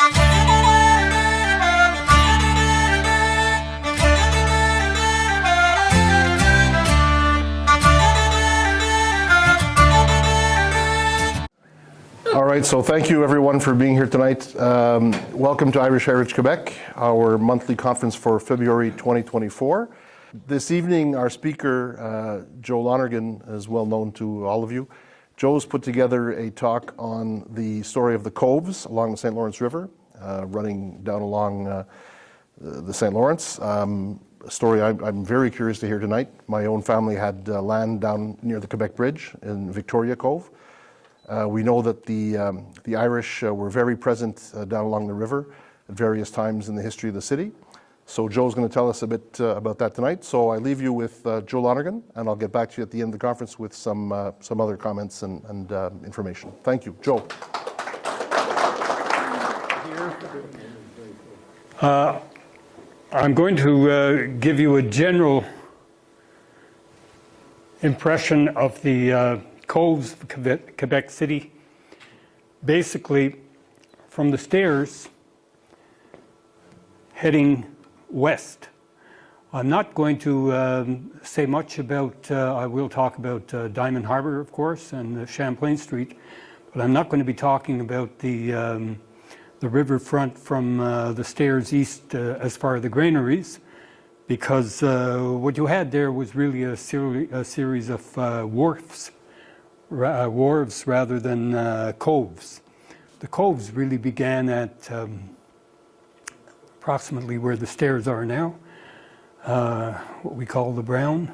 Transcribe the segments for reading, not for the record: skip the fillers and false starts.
All right, so thank you everyone for being here tonight. Welcome to Irish Heritage Quebec, our monthly conference for February 2024. This evening, our speaker, Joe Lonergan, is well known to all of you. Joe's put together a talk on the story of the Coves along the St. Lawrence River, running down along the St. Lawrence. A story I'm very curious to hear tonight. My own family had land down near the Quebec Bridge in Victoria Cove. We know that the Irish were very present down along the river at various times in the history of the city. So Joe's going to tell us a bit about that tonight. So I leave you with Joe Lonergan, and I'll get back to you at the end of the conference with some other comments and information. Thank you. Joe. I'm going to give you a general impression of the Coves of Quebec City. Basically, from the stairs heading west. I'm not going to say much about, I will talk about Diamond Harbour, of course, and Champlain Street, but I'm not going to be talking about the riverfront from the stairs east as far as the granaries, because what you had there was really a series of wharves rather than coves. The coves really began at approximately where the stairs are now, what we call the Brown,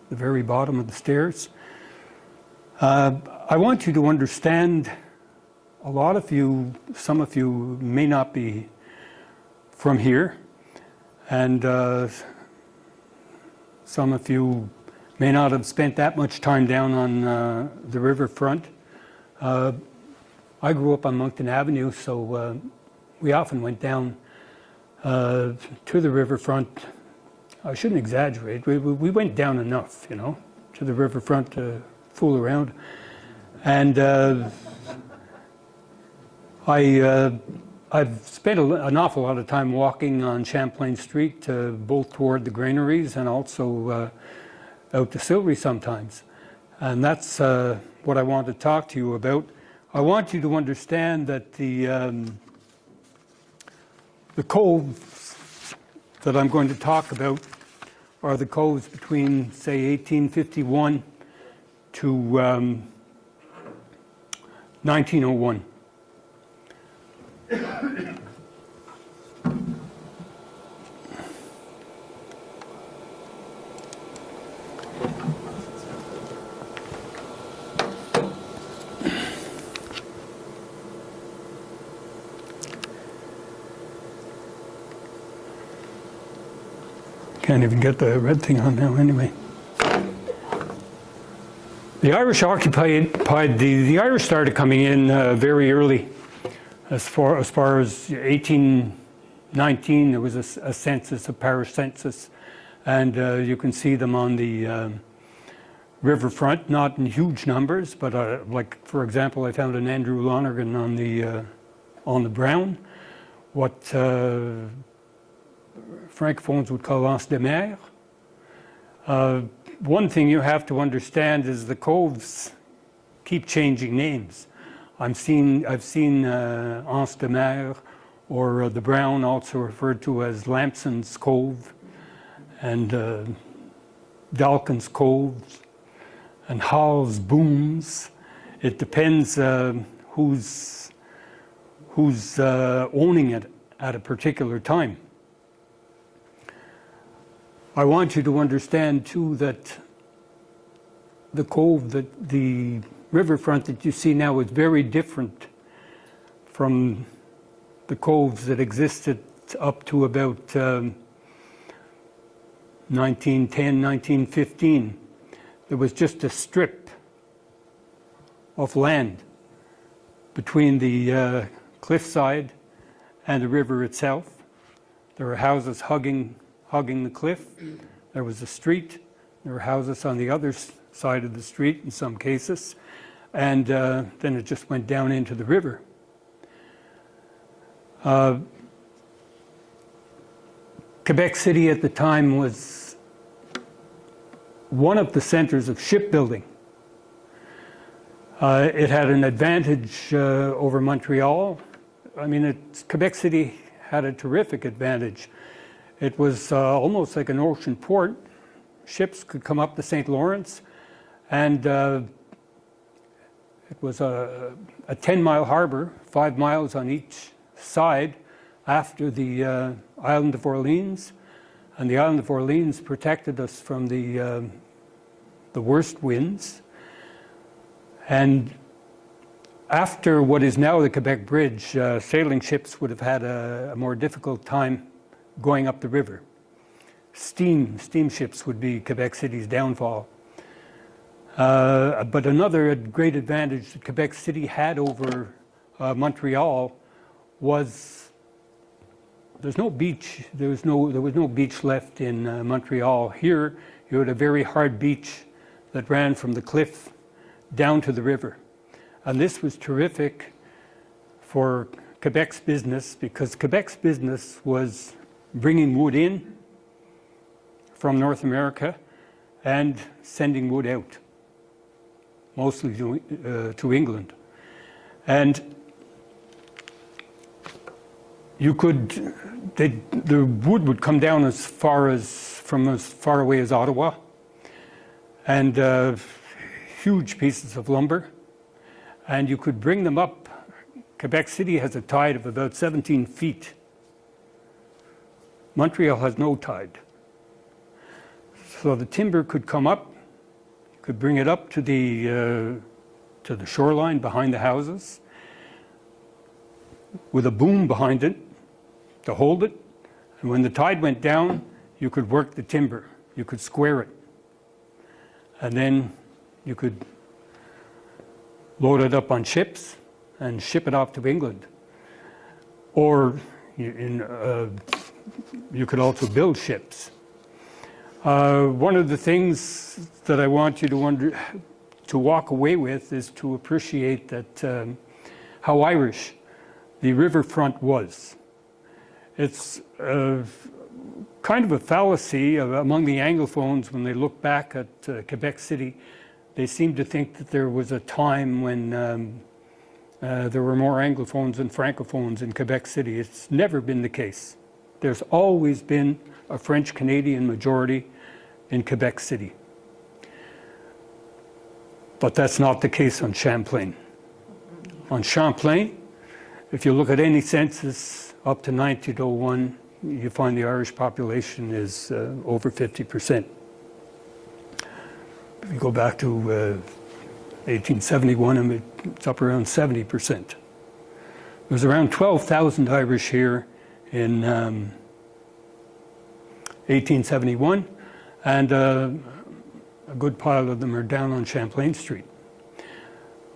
the very bottom of the stairs. I want you to understand, a lot of you, some of you may not be from here, and some of you may not have spent that much time down on the riverfront. I grew up on Moncton Avenue, so we often went down to the riverfront. I shouldn't exaggerate. We went down enough, you know, to the riverfront to fool around. And I've spent an awful lot of time walking on Champlain Street, both toward the granaries and also out to Silvery sometimes. And that's what I want to talk to you about. I want you to understand that the coves that I'm going to talk about are the coves between, say, 1851 to 1901. Can't even get the red thing on now anyway. The Irish occupied, the Irish started coming in very early. As far as 1819, there was a census, a parish census, and you can see them on the riverfront, not in huge numbers, but like, for example, I found an Andrew Lonergan on the Brown, what Francophones would call Anse de Mer. One thing you have to understand is the coves keep changing names. I've seen Anse de Mer, or the Brown, also referred to as Lampson's Cove, and Dalkin's Coves, and Hall's Booms. It depends who's owning it at a particular time. I want you to understand too that the cove, that the riverfront that you see now is very different from the coves that existed up to about 1910, 1915. There was just a strip of land between the cliffside and the river itself. There were houses hugging the cliff. There was a street. There were houses on the other side of the street in some cases. And then it just went down into the river. Quebec City at the time was one of the centers of shipbuilding. It had an advantage over Montreal. I mean, Quebec City had a terrific advantage. It was almost like an ocean port. Ships could come up the St. Lawrence, and it was a 10-mile harbor, 5 miles on each side after the island of Orleans. And the island of Orleans protected us from the worst winds. And after what is now the Quebec Bridge, sailing ships would have had a more difficult time going up the river. Steamships would be Quebec City's downfall. But another great advantage that Quebec City had over Montreal was there's no beach. There was no beach left in Montreal. Here, you had a very hard beach that ran from the cliff down to the river. And this was terrific for Quebec's business, because Quebec's business was bringing wood in from North America and sending wood out, mostly to England. And you could, the wood would come down from as far away as Ottawa, and huge pieces of lumber, and you could bring them up. Quebec City has a tide of about 17 feet. Montreal has no tide. So the timber could come up, you could bring it up to the shoreline behind the houses with a boom behind it to hold it. And when the tide went down, you could work the timber, you could square it. And then you could load it up on ships and ship it off to England. Or you could also build ships. One of the things that I want you to walk away with is to appreciate that how Irish the riverfront was. It's kind of a fallacy among the Anglophones when they look back at Quebec City. They seem to think that there was a time when there were more Anglophones than Francophones in Quebec City. It's never been the case. There's always been a French-Canadian majority in Quebec City. But that's not the case on Champlain. On Champlain, if you look at any census up to 1901, you find the Irish population is over 50%. If you go back to 1871, it's up around 70%. There's around 12,000 Irish here in 1871, and a good pile of them are down on Champlain Street.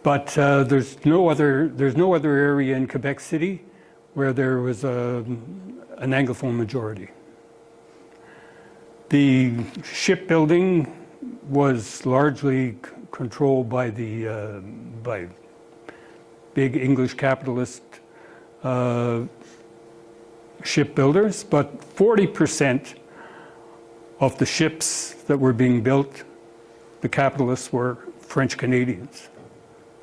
But there's no other area in Quebec City where there was an Anglophone majority. The shipbuilding was largely controlled by by big English capitalist shipbuilders, but 40% of the ships that were being built, the capitalists were French Canadians.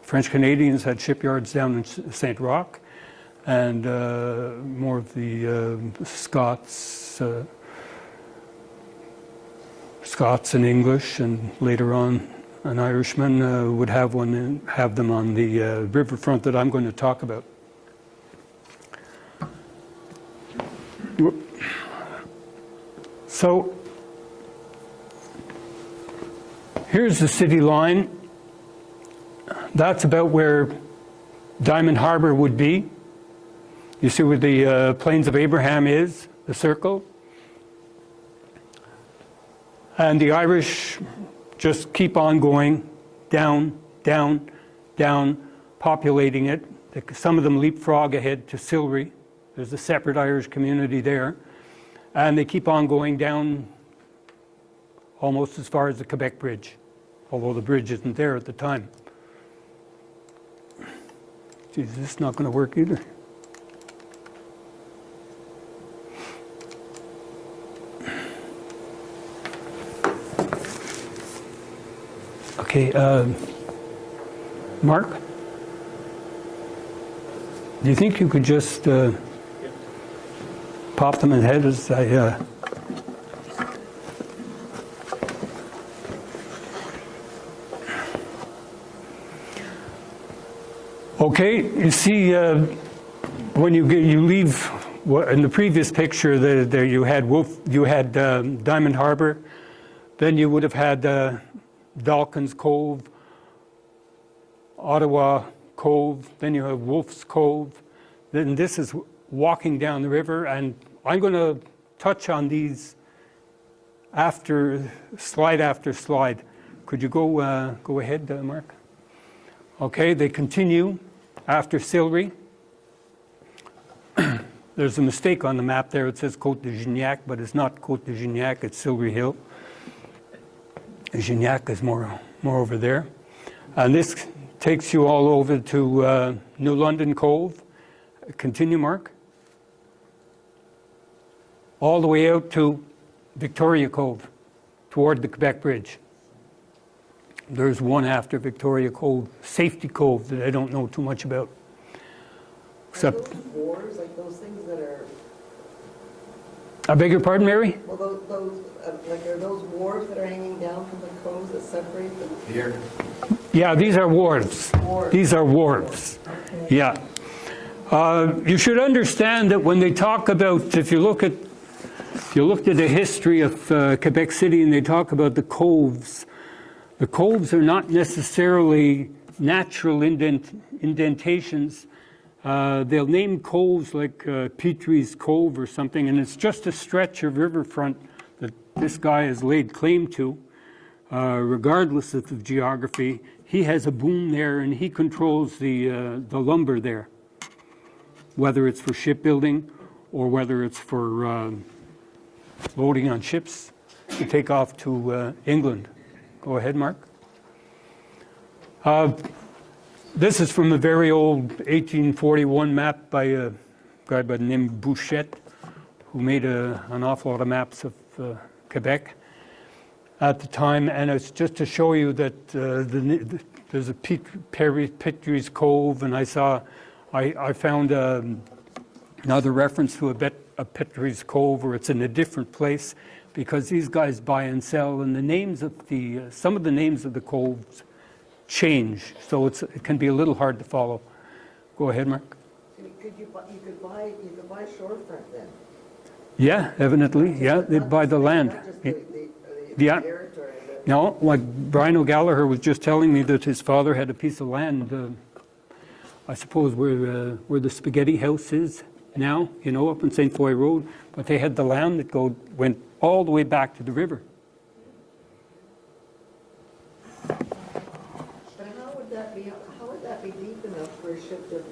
French Canadians had shipyards down in St. Roch, and more of the Scots and English, and later on an Irishman would have them on the riverfront that I'm going to talk about. So here's the city line. That's about where Diamond Harbor would be. You see where the Plains of Abraham is, the circle. And the Irish just keep on going down, down, down, populating it. Some of them leapfrog ahead to Silbury. There's a separate Irish community there. And they keep on going down almost as far as the Quebec Bridge, although the bridge isn't there at the time. Geez, this is not going to work either. Okay, Mark? Do you think you could just pop them in the head as I... Okay, you see, when you leave, in the previous picture, there you had Diamond Harbor, then you would have had Dawkins Cove, Ottawa Cove, then you have Wolf's Cove, then this is walking down the river, and I'm going to touch on these after slide. Could you go ahead, Mark? Okay, they continue after Sillery. There's a mistake on the map there. It says Côte de Gignac, but it's not Côte de Gignac, it's Sillery Hill. Gignac is more over there. And this takes you all over to New London Cove. Continue, Mark. All the way out to Victoria Cove, toward the Quebec Bridge. There's one after Victoria Cove, Safety Cove, that I don't know too much about. Except, are those wharves, like those things that are... I beg your pardon, Mary? Well, are those wharves that are hanging down from the coves that separate them? Here. Yeah, these are wharves. These are wharves. Okay. Yeah. You should understand that when they talk about, if you looked at the history of Quebec City and they talk about the coves are not necessarily natural indentations. They'll name coves like Petries Cove or something, and it's just a stretch of riverfront that this guy has laid claim to, regardless of the geography. He has a boom there, and he controls the lumber there, whether it's for shipbuilding or whether it's for loading on ships to take off to England. Go ahead, Mark. This is from a very old 1841 map by a guy by the name of Bouchette, who made an awful lot of maps of Quebec at the time. And it's just to show you that there's a Petries Cove, and I found another reference to a Petries Cove, where it's in a different place, because these guys buy and sell, and the names of some of the names of the coves change, so it can be a little hard to follow. Go ahead, Mark. You could buy shorefront then? Yeah, evidently. Yeah, they buy the land. Yeah. Territory. No, like Brian O'Gallagher was just telling me that his father had a piece of land, I suppose where the Spaghetti House is now, up on St. Foy Road, but they had the land that went all the way back to the river. But how would that be deep enough for a ship to?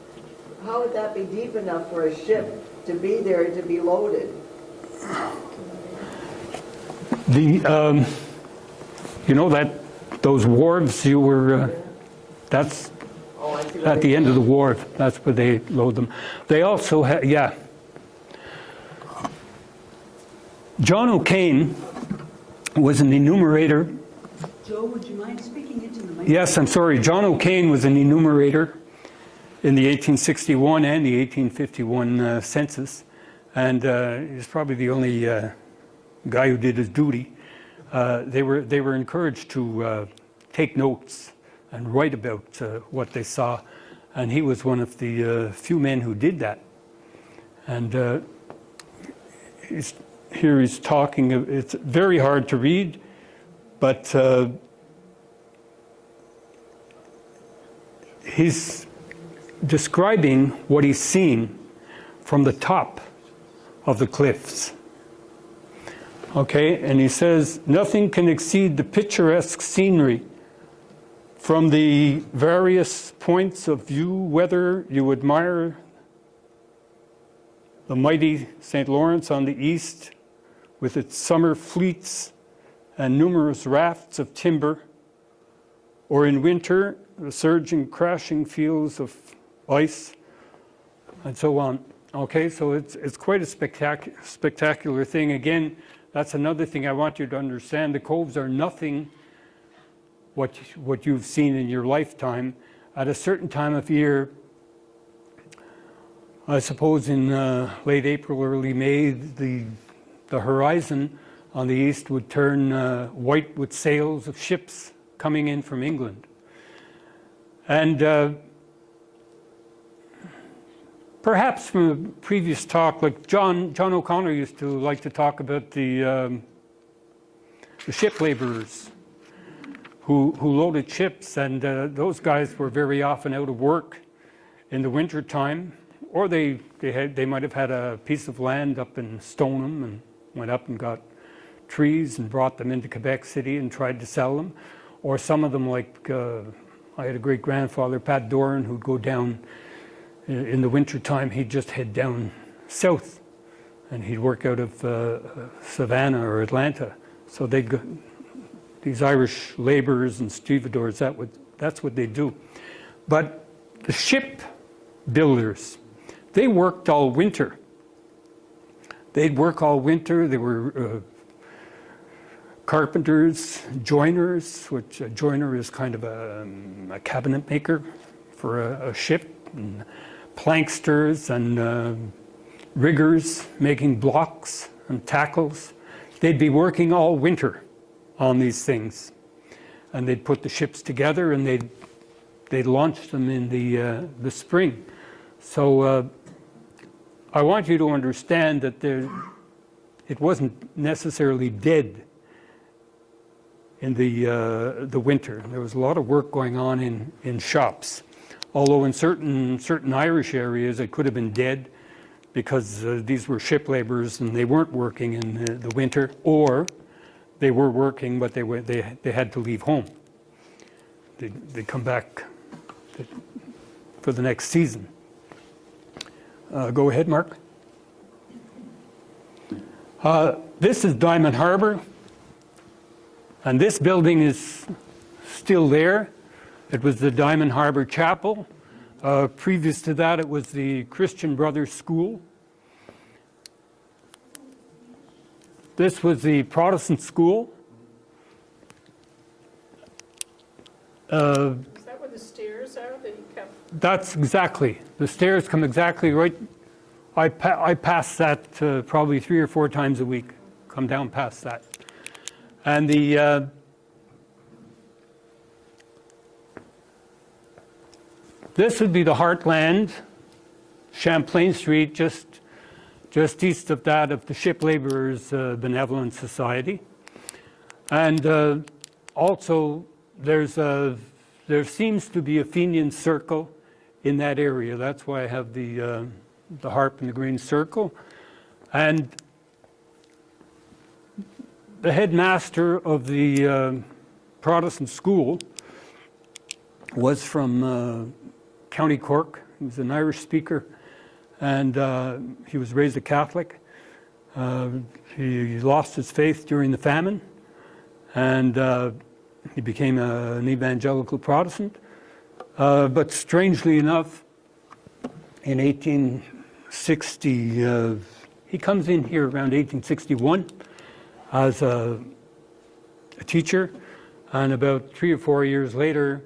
How would that be deep enough for a ship to be there to be loaded? Those wharves you were. That's. At the end of the wharf, that's where they load them. They also have, yeah. John O'Kane was an enumerator. Joe, would you mind speaking into the microphone? Yes, I'm sorry. John O'Kane was an enumerator in the 1861 and the 1851 census, and he's probably the only guy who did his duty. They were encouraged to take notes and write about what they saw. And he was one of the few men who did that. And here he's talking, it's very hard to read, but he's describing what he's seen from the top of the cliffs. Okay, and he says, nothing can exceed the picturesque scenery from the various points of view, whether you admire the mighty St. Lawrence on the east with its summer fleets and numerous rafts of timber, or in winter, the surging, crashing fields of ice, and so on. Okay, so it's quite a spectacular thing. Again, that's another thing I want you to understand. The coves are nothing what you've seen in your lifetime. At a certain time of year, I suppose in late April, early May, the horizon on the east would turn white with sails of ships coming in from England. And perhaps from a previous talk, like John O'Connor used to like to talk about the ship laborers who loaded ships, and those guys were very often out of work in the winter time, or they might have had a piece of land up in Stoneham and went up and got trees and brought them into Quebec City and tried to sell them. Or some of them, like I had a great-grandfather, Pat Doran, who'd go down in the winter time. He'd just head down south, and he'd work out of Savannah or Atlanta. So they'd go, these Irish laborers and stevedores, that's what they do. But the ship builders, they worked all winter. They'd work all winter. They were carpenters, joiners, which a joiner is kind of a cabinet maker for a ship, and planksters and riggers making blocks and tackles. They'd be working all winter on these things, and they'd put the ships together and they'd launch them in the spring. So I want you to understand that it wasn't necessarily dead in the winter. There was a lot of work going on in shops, although in certain Irish areas it could have been dead because these were ship laborers and they weren't working in the winter, or they were working but they had to leave home. They come back for the next season. Go ahead, Mark. This is Diamond Harbor, and this building is still there. It was the Diamond Harbor Chapel. Previous to that, it was the Christian Brothers School. This was the Protestant school. Is that where the stairs are that you kept? That's exactly. The stairs come exactly right. I pass that probably 3 or 4 times a week. Come down past that. And this would be the Heartland, Champlain Street, just east of that of the Ship Laborers Benevolent Society. And also there seems to be a Fenian circle in that area. That's why I have the harp and the green circle. And the headmaster of the Protestant school was from County Cork. He was an Irish speaker, and he was raised a Catholic. He lost his faith during the famine, and he became an evangelical Protestant. But strangely enough, in 1860, he comes in here around 1861 as a teacher, and about 3 or 4 years later,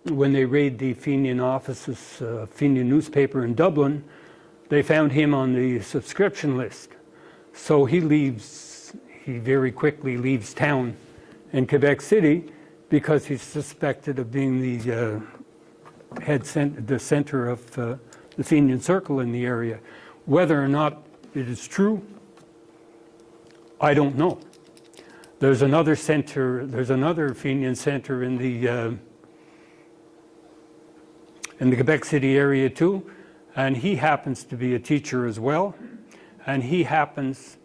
when they raid the Fenian offices, Fenian newspaper in Dublin, they found him on the subscription list. So he very quickly leaves town in Quebec City because he's suspected of being the center of the Fenian circle in the area. Whether or not it is true, I don't know. There's another center, there's another Fenian center in the Quebec City area too, and he happens to be a teacher as well, and he happens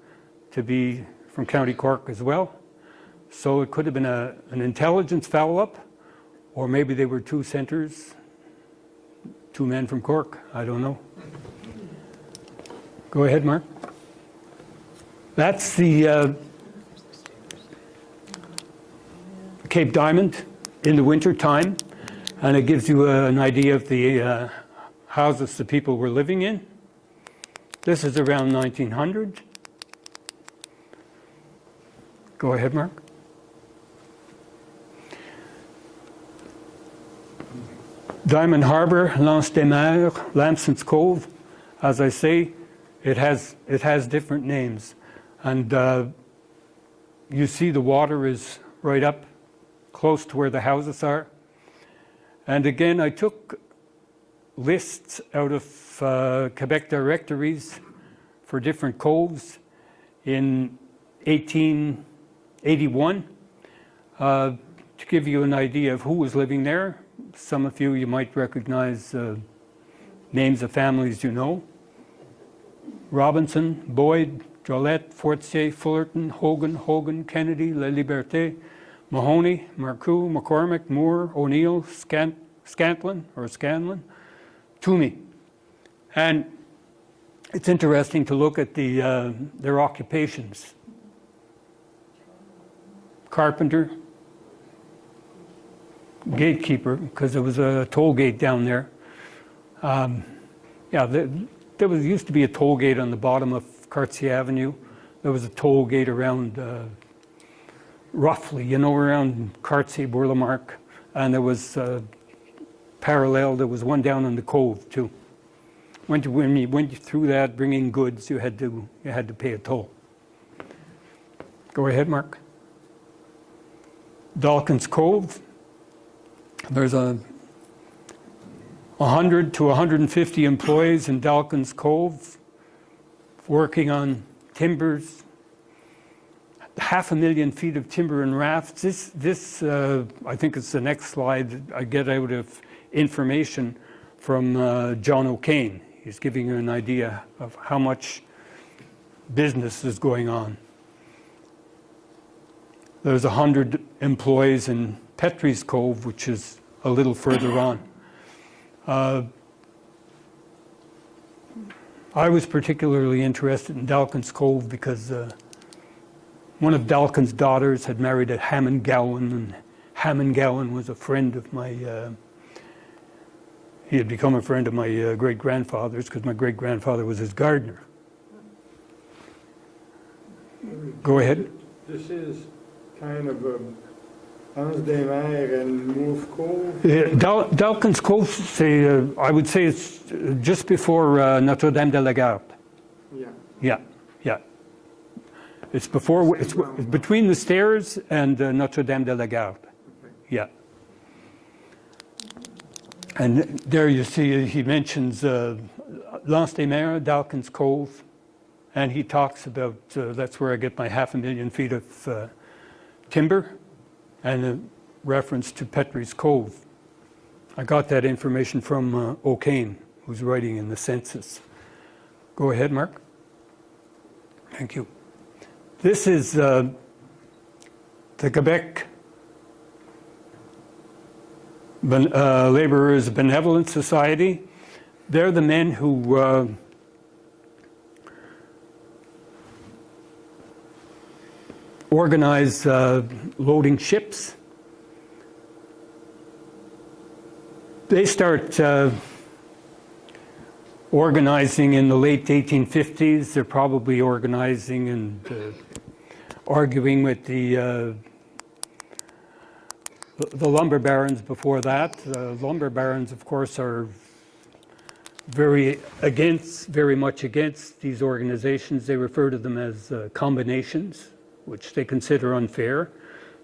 to be from County Cork as well. So it could have been an intelligence foul-up, or maybe they were 2 centers, 2 men from Cork, I don't know. Go ahead, Mark. That's the Cape Diamond in the winter time, and it gives you an idea of the houses the people were living in. This is around 1900. Go ahead, Mark. Diamond Harbour, Lance des Mers, Lamson's Cove, as I say, it has different names. And you see the water is right up close to where the houses are. And again, I took lists out of Quebec directories for different coves in 1881 to give you an idea of who was living there. Some of you might recognize names of families you know. Robinson, Boyd, Jolette, Fortier, Fullerton, Hogan, Kennedy, La Liberté, Mahoney, Marcoux, McCormick, Moore, O'Neill, Scanlon, Toomey. And it's interesting to look at their occupations. Carpenter, gatekeeper, because there was a toll gate down there. There used to be a toll gate on the bottom of Cartier Avenue. There was a toll gate around, roughly, around Cartier, Bourlemarque. And there was parallel, there was one down in the Cove, too. When you went through that, bringing goods, you had to pay a toll. Go ahead, Mark. Dawkins Cove. There's 100 to 150 employees in Dawkins Cove working on timbers, 500,000 feet of timber and rafts. This I think it's the next slide. I get out of information from John O'Kane. He's giving you an idea of how much business is going on. There's 100 employees in Petries Cove, which is a little further on. I was particularly interested in Dalkin's Cove because one of Dalkin's daughters had married a Hammond Gowan, and Hammond Gowan was a friend of my, he had become a friend of my great-grandfather's because my great-grandfather was his gardener. Go ahead. This is kind of Anse des Mers and Mauve Cove. Dalkin's Cove, I would say it's just before Notre-Dame de la Garde. Yeah. Yeah. It's before. It's between the stairs and Notre-Dame de la Garde. Okay. Yeah. And there you see he mentions Lance des Mers, Dalkin's Cove, and he talks about that's where I get my 500,000 feet of timber, and a reference to Petries Cove. I got that information from O'Kane, who's writing in the census. Go ahead, Mark. Thank you. This is the Quebec Laborers Benevolent Society. They're the men who organize loading ships. They start organizing in the late 1850s. They're probably organizing and arguing with the lumber barons before that. The lumber barons, of course, are very much against these organizations. They refer to them as combinations, which they consider unfair,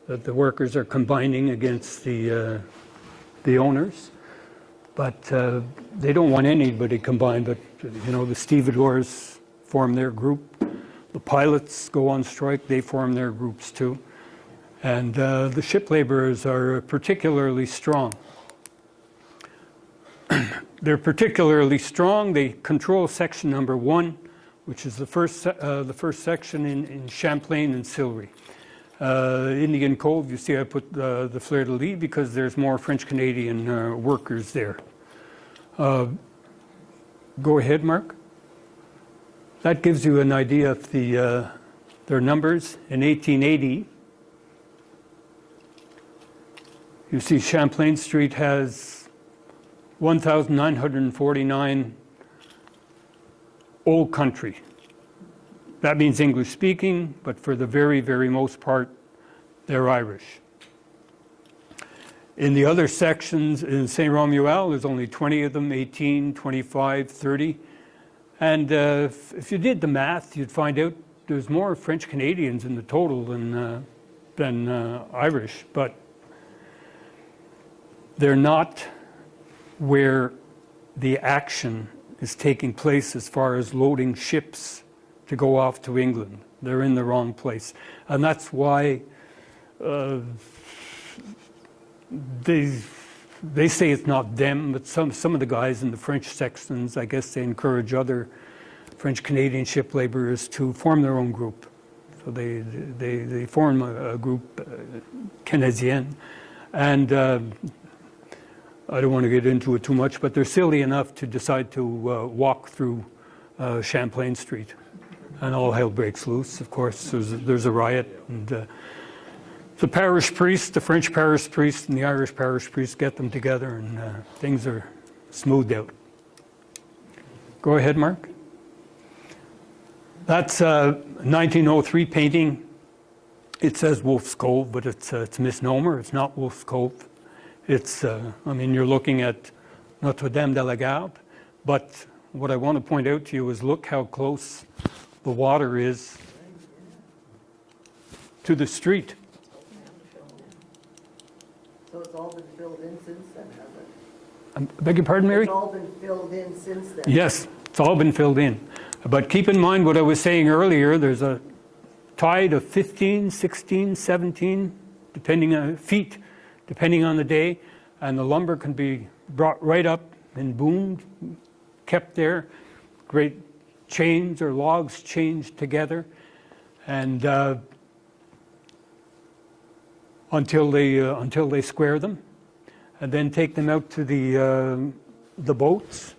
that the workers are combining against the owners. But they don't want anybody combined. But the stevedores form their group. The pilots go on strike. They form their groups too. And the ship laborers are particularly strong. They're particularly strong. They control section number 1, which is the first section in Champlain and Sillery. Indian Cove, you see I put the fleur-de-lis because there's more French-Canadian workers there. Go ahead, Mark. That gives you an idea of their numbers. In 1880, you see Champlain Street has 1,949 old country. That means English speaking, but for the very, very most part, they're Irish. In the other sections in St. Romuald, there's only 20 of them, 18, 25, 30. And if you did the math, you'd find out there's more French Canadians in the total than Irish, but they're not where the action is taking place as far as loading ships to go off to England. They're in the wrong place. And that's why they say it's not them, but some of the guys in the French sections, I guess they encourage other French Canadian ship laborers to form their own group. So they form a group, Canadien, and I don't want to get into it too much, but they're silly enough to decide to walk through Champlain Street, and all hell breaks loose. Of course, there's a riot, and the parish priest, the French parish priest, and the Irish parish priest get them together, and things are smoothed out. Go ahead, Mark. That's a 1903 painting. It says Wolf's Cove, but it's a misnomer. It's not Wolf's Cove. It's, I mean, you're looking at Notre Dame de la Garde, but what I want to point out to you is look how close the water is to the street. So it's all been filled in since then, has it? I beg your pardon, Mary? It's all been filled in since then. Yes, it's all been filled in. But keep in mind what I was saying earlier, there's a tide of 15, 16, 17 feet, depending on the day, and the lumber can be brought right up and boomed, kept there, great chains or logs chained together, and until they square them, and then take them out to the boats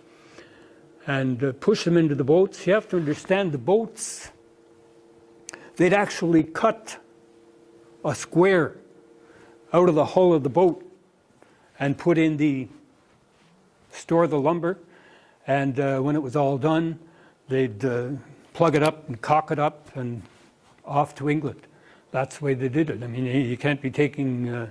and push them into the boats. You have to understand the boats, they'd actually cut a square out of the hull of the boat and put in store the lumber, and when it was all done, they'd plug it up and caulk it up and off to England. That's the way they did it. I mean, you can't be taking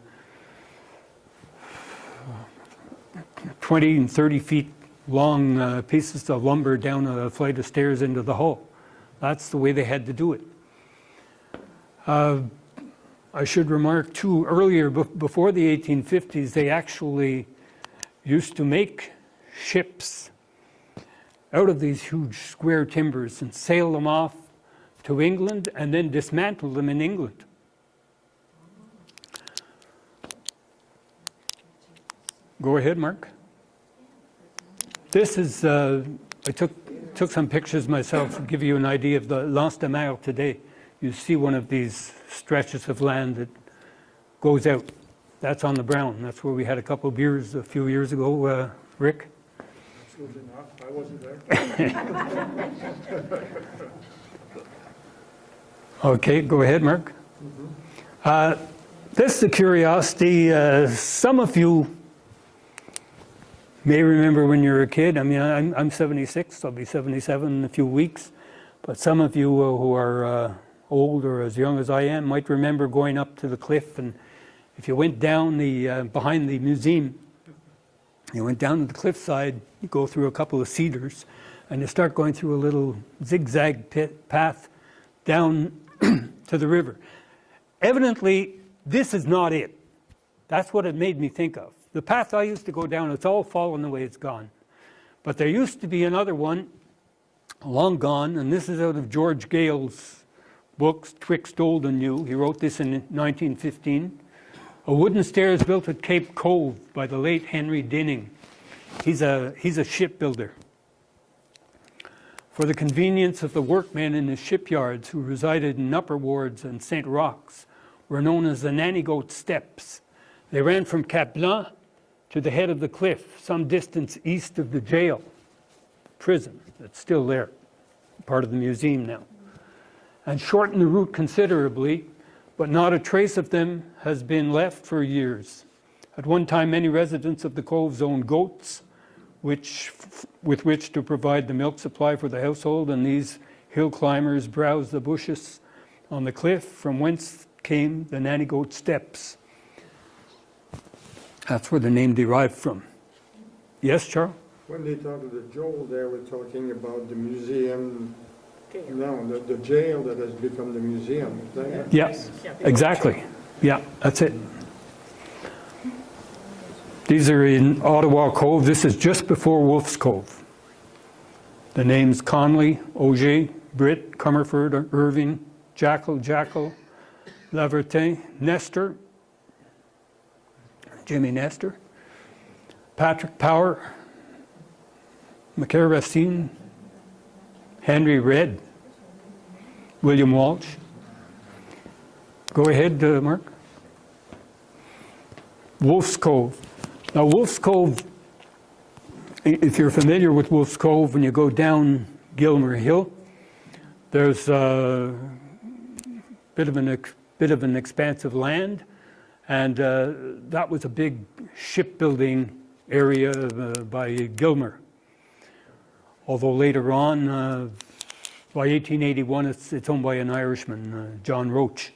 20 and 30 feet long pieces of lumber down a flight of stairs into the hull. That's the way they had to do it. I should remark too, earlier, before the 1850s, they actually used to make ships out of these huge square timbers and sail them off to England and then dismantle them in England. Go ahead, Mark. This is, I took some pictures myself to give you an idea of the L'Anse de Mer today. You see one of these stretches of land that goes out. That's on the Brown. That's where we had a couple of beers a few years ago, Rick. Absolutely not. I wasn't there. Okay, go ahead, Mark. This is a curiosity. Some of you may remember when you were a kid. I mean, I'm 76. I'll be 77 in a few weeks. But some of you who are old or as young as I am might remember going up to the cliff, and if you went down behind the museum, you went down to the cliffside, you go through a couple of cedars, and you start going through a little zigzag path down to the river. Evidently, this is not it. That's what it made me think of. The path I used to go down, it's all fallen away, it's gone. But there used to be another one, long gone, and this is out of George Gale's books, Twixt Old and New. He wrote this in 1915. A wooden stairs built at Cape Cove by the late Henry Dinning. He's a shipbuilder. For the convenience of the workmen in his shipyards who resided in Upper Wards and St. Rochs, were known as the Nanny Goat Steps. They ran from Cap Blanc to the head of the cliff, some distance east of the jail, prison, that's still there, part of the museum now, and shortened the route considerably, but not a trace of them has been left for years. At one time, many residents of the coves owned goats, with which to provide the milk supply for the household, and these hill climbers browsed the bushes on the cliff from whence came the Nanny Goat Steps. That's where the name derived from. Yes, Charles? When they talk to the Joel, they were talking about the museum, Okay. no, the jail that has become the museum. Is that it? Yes, Yeah. exactly. Yeah, that's it. These are in Ottawa Cove. This is just before Wolf's Cove. The names Conley, Auger, Britt, Comerford, Irving, Jackal, Lavertin, Nestor, Jimmy Nestor, Patrick Power, McCare Racine, Henry Red, William Walsh. Go ahead, Mark. Wolf's Cove. Now, Wolf's Cove, if you're familiar with Wolf's Cove, when you go down Gilmer Hill, there's a bit of an expanse of land, and that was a big shipbuilding area by Gilmer. Although later on, by 1881, it's owned by an Irishman, John Roach.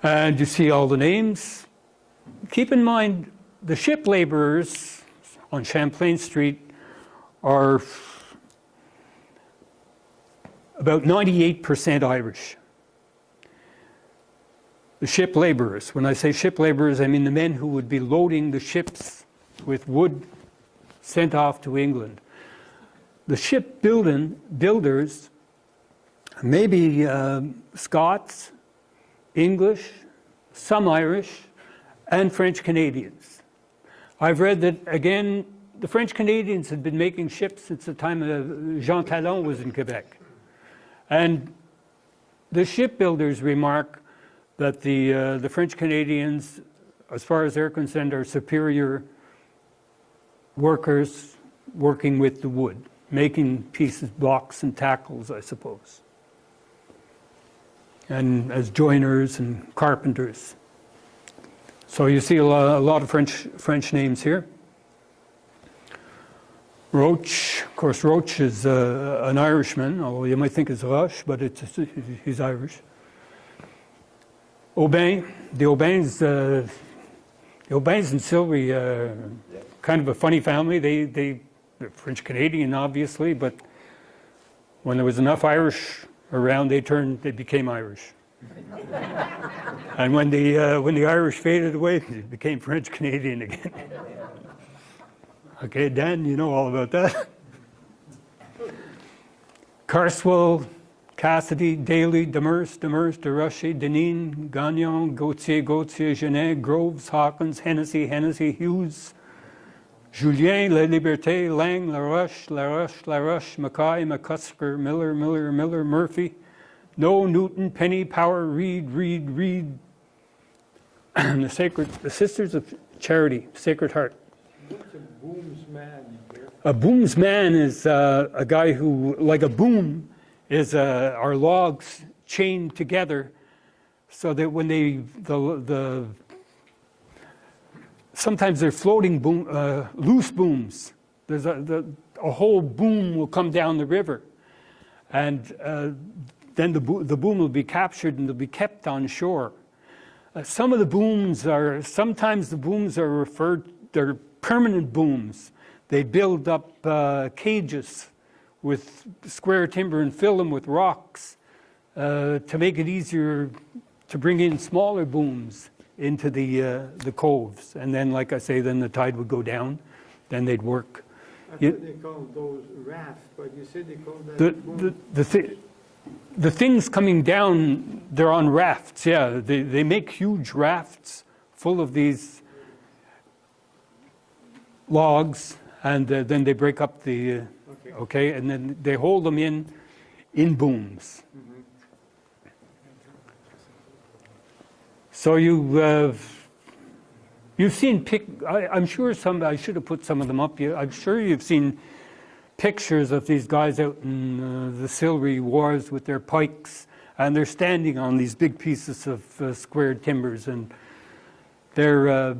And you see all the names. Keep in mind, the ship laborers on Champlain Street are about 98% Irish. The ship laborers, when I say ship laborers, I mean the men who would be loading the ships with wood sent off to England. The ship builders, maybe Scots, English, some Irish, and French Canadians. I've read that, again, the French Canadians had been making ships since the time of Jean Talon was in Quebec. And the shipbuilders remark that the French Canadians, as far as they're concerned, are superior workers working with the wood, making pieces, blocks and tackles, I suppose, and as joiners and carpenters. So you see a lot of French names here. Roach, of course, Roach is an Irishman, although you might think it's Roche, but he's Irish. Aubin, the Aubins and Sylvie, kind of a funny family. They're French Canadian, obviously, but when there was enough Irish around, they became Irish. And when the Irish faded away, it became French Canadian again. Okay, Dan, you know all about that. Carswell, Cassidy, Daly, Demers, DeRushy, Deneen, Gagnon, Gauthier, Genet, Groves, Hawkins, Hennessy, Hughes, Julien, La Liberté, Lang, Laroche, Mackay, McCusker, Miller, Murphy, No, Newton, Penny, Power, Reed, and the Sisters of Charity, Sacred Heart. What's a boomsman here? A boomsman is a guy who, like a boom, are logs chained together so that when sometimes they're floating loose booms. There's a whole boom will come down the river, and then the boom will be captured and they'll be kept on shore. Sometimes the booms are they're permanent booms. They build up cages with square timber and fill them with rocks to make it easier to bring in smaller booms into the coves. And then, like I say, then the tide would go down, then they'd work. I thought they called those rafts, but you said they called that The things coming down, they're on rafts, yeah. They make huge rafts full of these logs, and then they break up the, okay, and then they hold them in booms. Mm-hmm. So you've seen I'm sure I should have put some of them up. I'm sure you've seen pictures of these guys out in the Silvery Wars with their pikes, and they're standing on these big pieces of squared timbers, and they're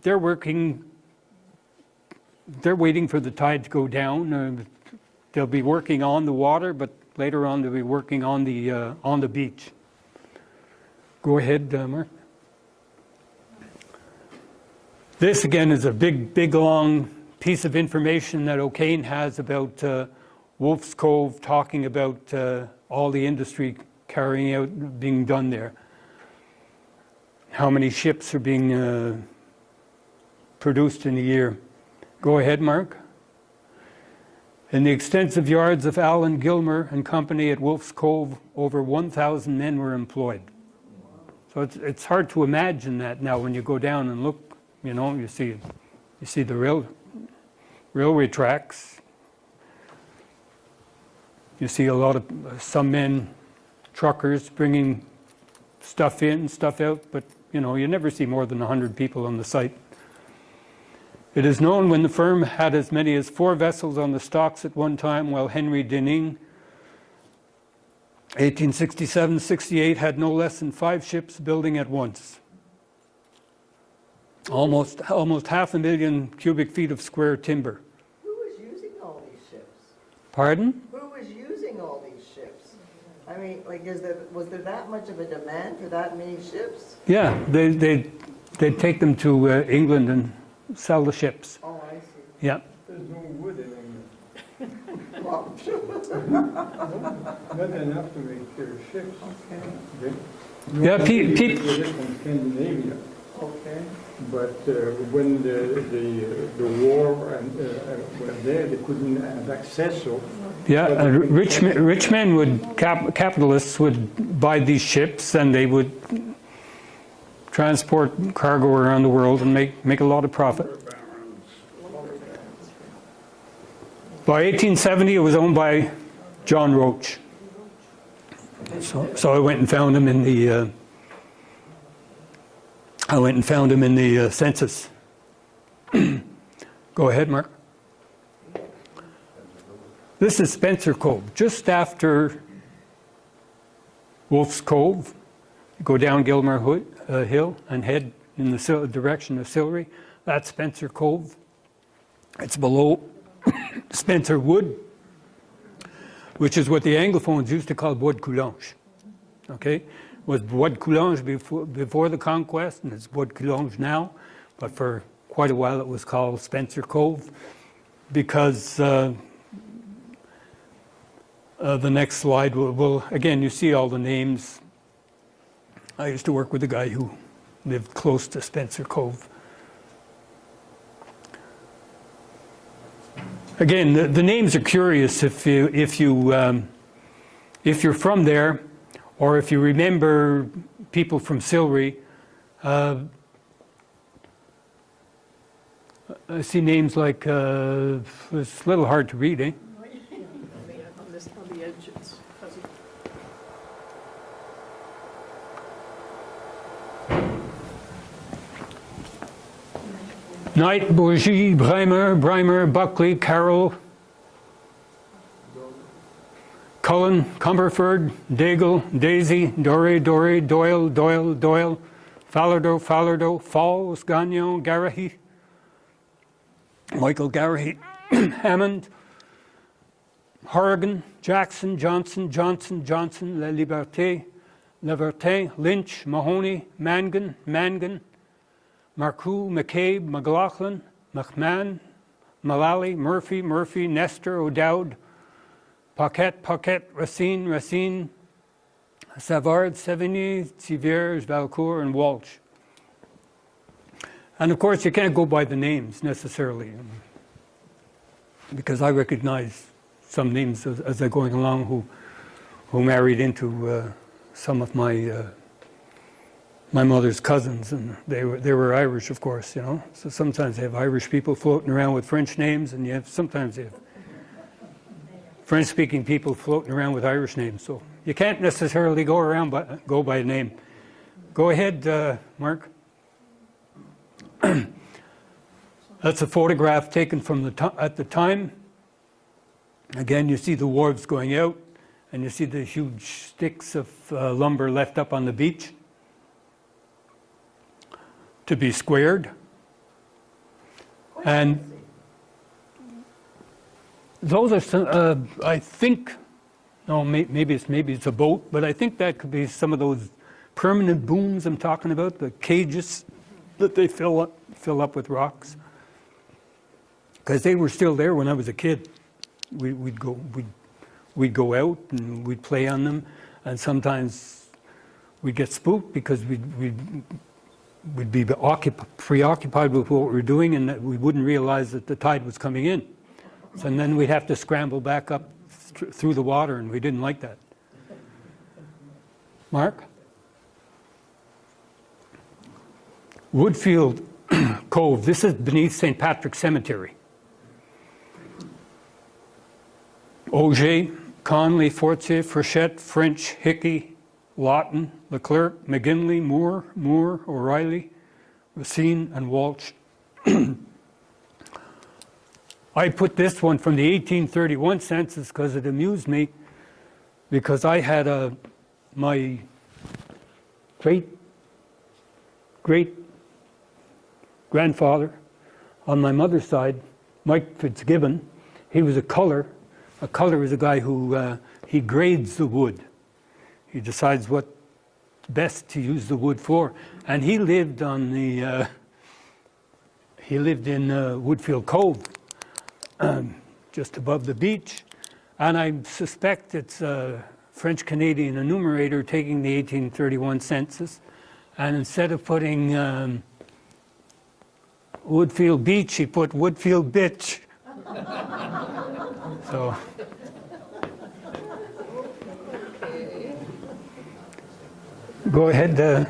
working. They're waiting for the tide to go down. They'll be working on the water, but later on they'll be working on the beach. Go ahead, Mark. This again is a big long piece of information that O'Kane has about Wolf's Cove, talking about all the industry being done there. How many ships are being produced in a year. Go ahead, Mark. In the extensive yards of Allen Gilmer and Company at Wolf's Cove, over 1,000 men were employed. So it's hard to imagine that now when you go down and look, you know, you see the railway tracks. You see a lot of some men, truckers, bringing stuff in, stuff out, but you know, you never see more than 100 people on the site. It is known when the firm had as many as 4 vessels on the stocks at one time, while Henry Denning, 1867-68, had no less than 5 ships building at once. Almost 500,000 cubic feet of square timber. Who was using all these ships? Pardon? Who was using all these ships? I mean, like, was there that much of a demand for that many ships? Yeah, they'd take them to England and sell the ships. Oh, I see. Yeah. There's no wood in England. Well, Not enough to make ships. okay, Okay? Yeah, No, pe- they pe- did it from Scandinavia. okay. But when the war and was there, they couldn't have access. So Yeah, rich men would, capitalists would buy these ships, and they would transport cargo around the world and make a lot of profit. By 1870, it was owned by John Roach. So I went and found him in the census. Go ahead, Mark. This is Spencer Cove, just after Wolf's Cove. You go down Gilmer Hill and head in the direction of Sillery. That's Spencer Cove. It's below Spencer Wood, which is what the Anglophones used to call Bois de Coulanges. Okay? It was Bois de Coulanges before the conquest, and it's Bois de Coulanges now. But for quite a while it was called Spencer Cove, because the next slide will, again, you see all the names. I used to work with a guy who lived close to Spencer Cove. Again, the names are curious if you're from there, or if you remember people from Sillery. I see names like, it's a little hard to read, eh? On the edge, it's fuzzy. Knight, Bourgie, Breimer, Buckley, Carroll, Cullen, Cumberford, Daigle, Daisy, Doré, Doyle, Fallardo, Falls, Gagnon, Garahy, Michael Garahy, Hammond, Horrigan, Jackson, Johnson, La Liberté, Lynch, Mahoney, Mangan, Marcoux, McCabe, McLaughlin, McMahon, Mullally, Murphy, Nestor, O'Dowd, Paquette, Racine, Savard, Sevigny, Thiviers, Valcourt, and Walsh. And of course, you can't go by the names necessarily, because I recognize some names as they're going along who married into some of my mother's cousins, and they were Irish, of course, you know. So sometimes they have Irish people floating around with French names, and sometimes they have French-speaking people floating around with Irish names. So you can't necessarily go by a name. Go ahead, Mark. That's a photograph taken from at the time. Again, you see the wharves going out, and you see the huge sticks of lumber left up on the beach to be squared. And those are some, I think, no, maybe it's a boat, but I think that could be some of those permanent booms I'm talking about, the cages that they fill up with rocks. Because they were still there when I was a kid. We'd go out and we'd play on them, and sometimes we'd get spooked because we'd be preoccupied with what we were doing, and that we wouldn't realize that the tide was coming in. So, and then we'd have to scramble back up through the water, and we didn't like that. Mark? Woodfield Cove. This is beneath St. Patrick's Cemetery. Auger, Conley, Fortier, Frechette, French, Hickey, Lawton, Leclerc, McGinley, Moore, O'Reilly, Racine, and Walsh. I put this one from the 1831 census because it amused me, because I had my great grandfather on my mother's side, Mike Fitzgibbon. He was a culler. A culler is a guy who he grades the wood. He decides what's best to use the wood for, and he lived on the he lived in Woodfield Cove, just above the beach, and I suspect it's a French-Canadian enumerator taking the 1831 census, and instead of putting Woodfield Beach, he put Woodfield Bitch. So. Go ahead.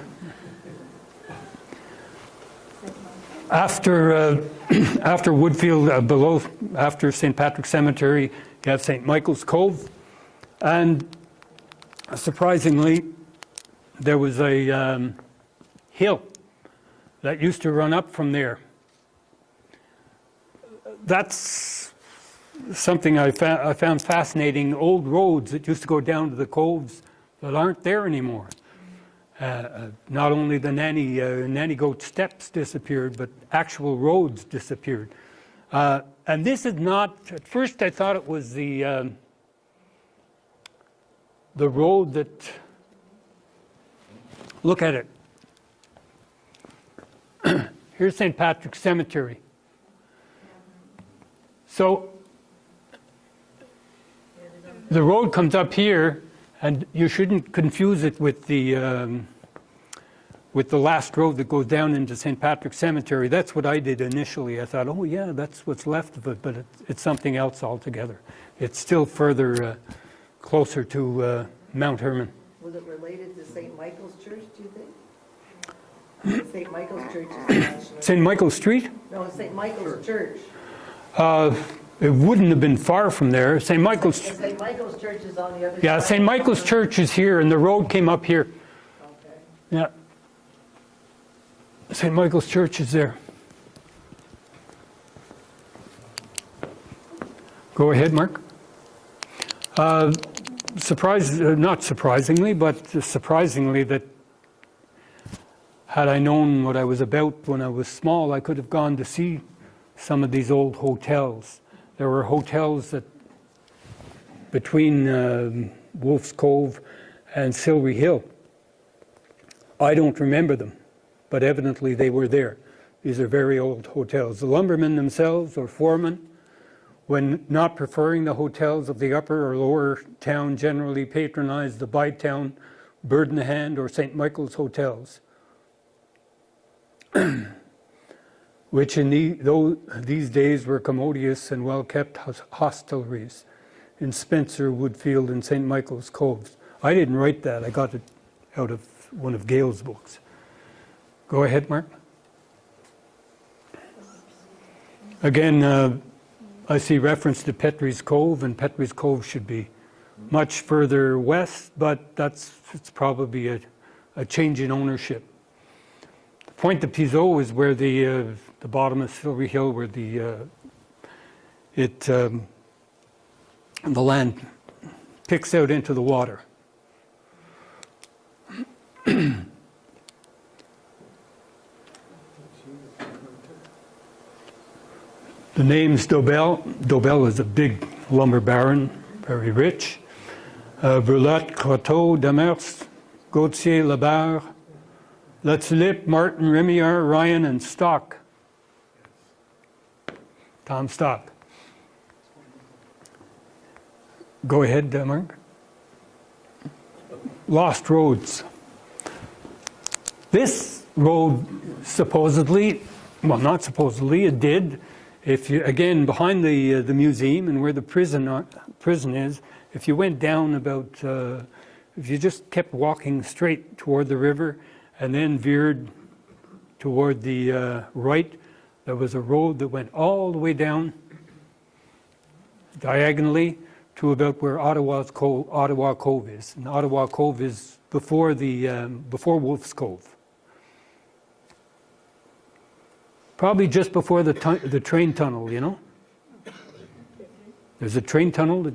After Woodfield, after St. Patrick's Cemetery, you have St. Michael's Cove, and surprisingly, there was a hill that used to run up from there. That's something I found fascinating. Old roads that used to go down to the coves that aren't there anymore. Not only the nanny goat steps disappeared, but actual roads disappeared. And this is not, at first I thought it was the road that, look at it. Here's St. Patrick's Cemetery. So the road comes up here, and you shouldn't confuse it with the last road that goes down into St. Patrick's Cemetery. That's what I did initially. I thought, oh yeah, that's what's left of it, but it's something else altogether. It's still further closer to Mount Herman. Was it related to St. Michael's Church, do you think? St. Michael's Church is national. St. Michael's Street? No, St. Michael's Church. It wouldn't have been far from there. St. Michael's. St. Michael's Church is on the other side. Yeah, St. Michael's Church is here, and the road came up here. Okay. Yeah. St. Michael's Church is there. Go ahead, Mark. Not surprisingly, but surprisingly that had I known what I was about when I was small, I could have gone to see some of these old hotels. There were hotels that between Wolf's Cove and Silvery Hill. I don't remember them, but evidently they were there. These are very old hotels. The lumbermen themselves, or foremen, when not preferring the hotels of the upper or lower town, generally patronized the by-town, Bird in the Hand, or St. Michael's hotels, which in these days were commodious and well-kept hostelries in Spencer, Woodfield, and St. Michael's Coves. I didn't write that. I got it out of one of Gale's books. Go ahead, Mark. Again, I see reference to Petry's Cove, and Petry's Cove should be much further west, but it's probably a change in ownership. The Point de Pizot is where the bottom of Silvery Hill, where the land picks out into the water. The name's Dobell. Dobell is a big lumber baron, very rich. Brulat, Croteau, Demers, Gauthier, Labarre, Let's Martin, Remier, Ryan, and Stock. Tom Stock. Go ahead, Mark. Lost roads. This road supposedly, well, not supposedly, it did. If you, again, behind the museum and where the prison is, if you went down about, if you just kept walking straight toward the river and then veered toward the right, there was a road that went all the way down diagonally to about where Ottawa Cove is. And Ottawa Cove is before Wolf's Cove. Probably just before the train tunnel, you know? There's a train tunnel.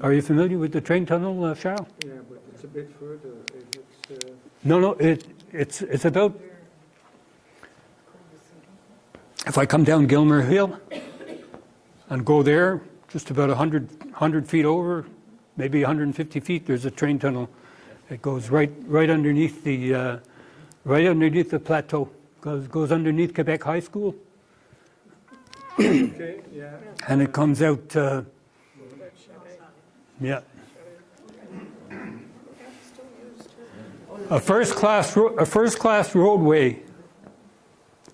Are you familiar with the train tunnel, Charles? Yeah, but it's a bit further. It's, No, it's about... If I come down Gilmer Hill and go there, just about 100 feet over, maybe 150 feet, there's a train tunnel. It goes right underneath the plateau. Goes underneath Quebec High School. okay, yeah. And it comes out, yeah. A first-class roadway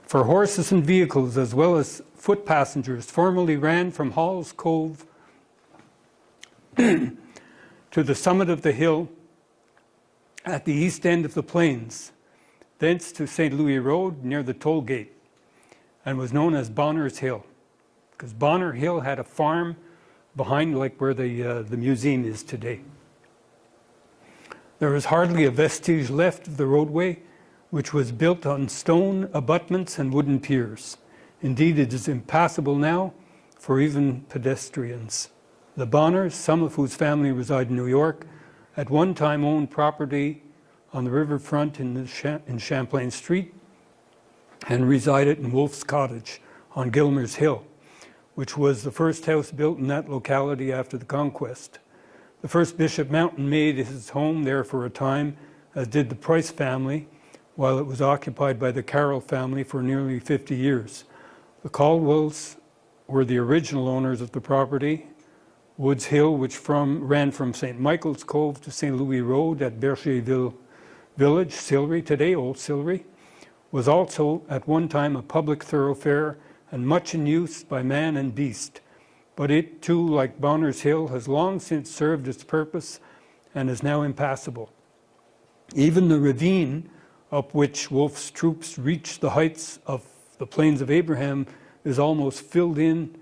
for horses and vehicles as well as foot passengers formerly ran from Hall's Cove to the summit of the hill at the east end of the plains, thence to St. Louis Road near the toll gate, and was known as Bonner's Hill, because Bonner Hill had a farm behind, like where the museum is today. There is hardly a vestige left of the roadway, which was built on stone abutments and wooden piers. Indeed, it is impassable now for even pedestrians. The Bonners, some of whose family reside in New York, at one time owned property on the riverfront in Champlain Street and resided in Wolf's Cottage on Gilmer's Hill, which was the first house built in that locality after the conquest. The first Bishop Mountain made his home there for a time, as did the Price family, while it was occupied by the Carroll family for nearly 50 years. The Caldwells were the original owners of the property. Woods Hill, which ran from St. Michael's Cove to St. Louis Road at Bergerville Village, Sillery, today Old Sillery, was also at one time a public thoroughfare and much in use by man and beast. But it too, like Bonner's Hill, has long since served its purpose and is now impassable. Even the ravine up which Wolfe's troops reached the heights of the Plains of Abraham is almost filled in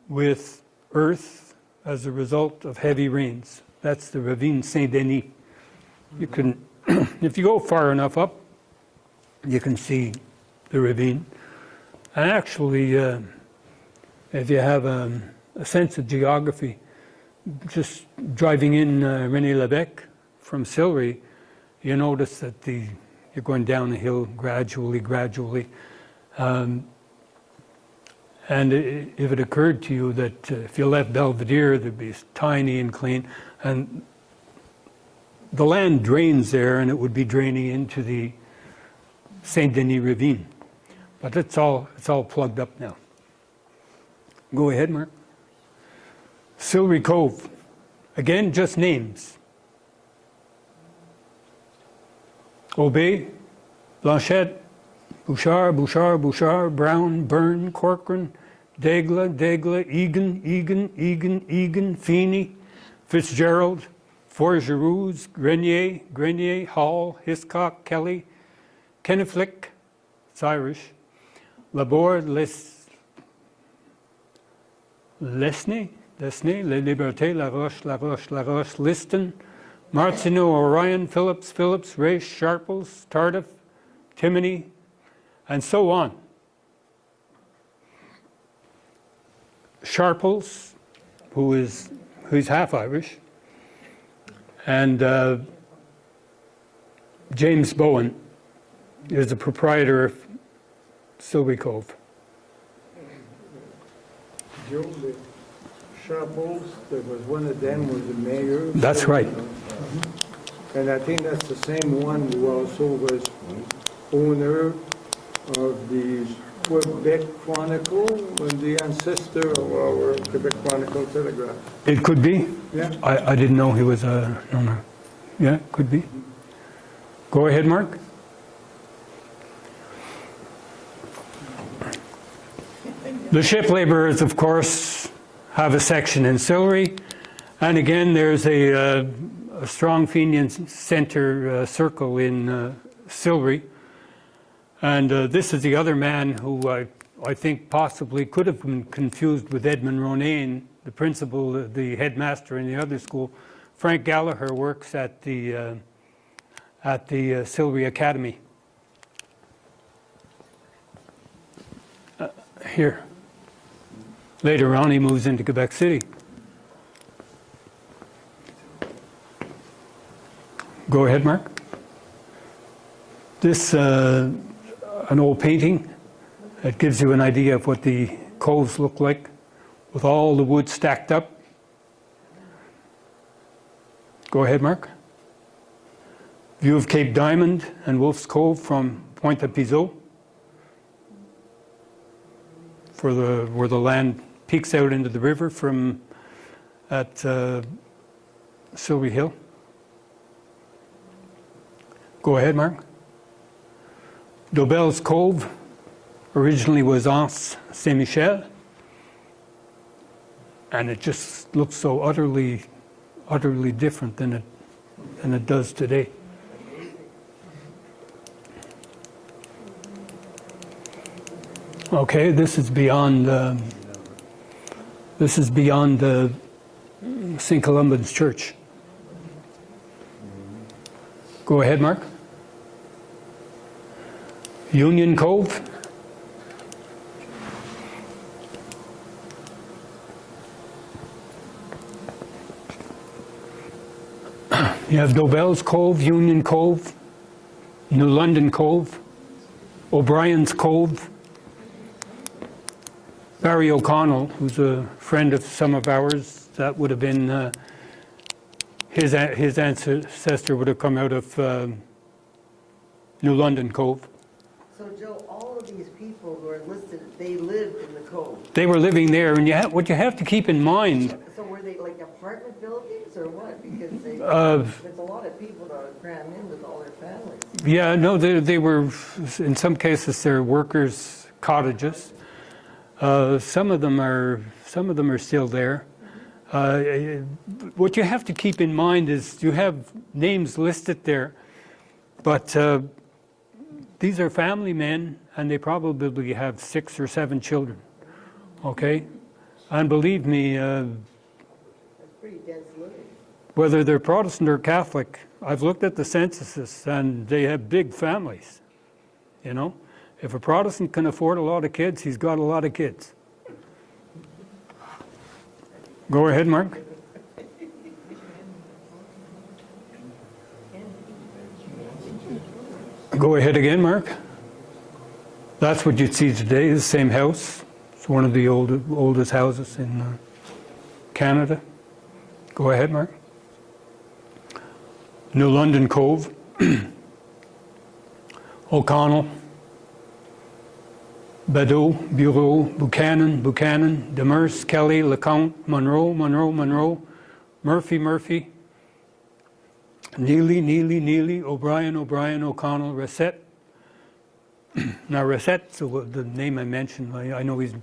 with earth as a result of heavy rains. That's the Ravine Saint-Denis. You can, if you go far enough up, you can see the ravine. And actually, if you have a sense of geography, just driving in René Lévesque from Sillery, you notice that you're going down the hill gradually. And if it occurred to you that if you left Belvedere, there'd be tiny and clean, and the land drains there, and it would be draining into the Saint-Denis ravine. But it's all plugged up now. Go ahead, Mark. Sillery Cove. Again, just names. Aubé, Blanchette, Bouchard, Brown, Byrne, Corcoran, Daigle, Egan, Feeney, Fitzgerald, Forgeroux, Grenier, Hall, Hiscock, Kelly, Kenneflick, it's Irish, Laborde, Lesney, Les Libertés, La Roche, Liston, Martineau, Orion, Phillips, Race, Sharples, Tardif, Timoney, and so on. Sharples, who's half Irish, and James Bowen is the proprietor of Sillery Cove. Joe, the Sharples, there was one of them was the mayor. That's right. And I think that's the same one who also was owner of the Quebec Chronicle, and the ancestor of our Quebec Chronicle Telegraph. It could be. Yeah. I didn't know he was a owner. Yeah, could be. Go ahead, Mark. The ship laborers, of course, have a section in Sillery. And again, there's a strong Fenian centre circle in Sillery. And this is the other man who I think possibly could have been confused with Edmund Ronayne, the principal, the headmaster in the other school. Frank Gallagher works at the Sillery Academy. Here. Later on, he moves into Quebec City. Go ahead, Mark. This, an old painting. It gives you an idea of what the coves look like with all the wood stacked up. Go ahead, Mark. View of Cape Diamond and Wolf's Cove from Pointe-à-Pitot, where the land peeks out into the river from at Sillery Hill. Go ahead, Mark. Dobell's Cove originally was Anse Saint-Michel, and it just looks so utterly different than it does today. Okay, this is beyond St. Columban's Church. Go ahead, Mark. Union Cove. You have Dobell's Cove, Union Cove, New London Cove, O'Brien's Cove. Barry O'Connell, who's a friend of some of ours, that would have been, his ancestor would have come out of New London Cove. So Joe, all of these people who are listed, they lived in the cove. They were living there, and what you have to keep in mind. So were they like apartment buildings or what? Because there's a lot of people that are crammed in with all their families. Yeah, no, they were, in some cases, they're workers' cottages. Some of them are still there. What you have to keep in mind is you have names listed there, but these are family men, and they probably have 6 or 7 children. Okay, and believe me, That's pretty dense living. whether they're Protestant or Catholic, I've looked at the censuses, and they have big families. You know. If a Protestant can afford a lot of kids, he's got a lot of kids. Go ahead, Mark. Go ahead again, Mark. That's what you'd see today, the same house. It's one of the oldest houses in Canada. Go ahead, Mark. New London Cove. O'Connell. Badeau, Bureau, Buchanan, Demers, Kelly, LeCount, Monroe, Murphy, Neely, O'Brien, O'Connell, Rosette. Now Rosette, so the name I mentioned, I know he's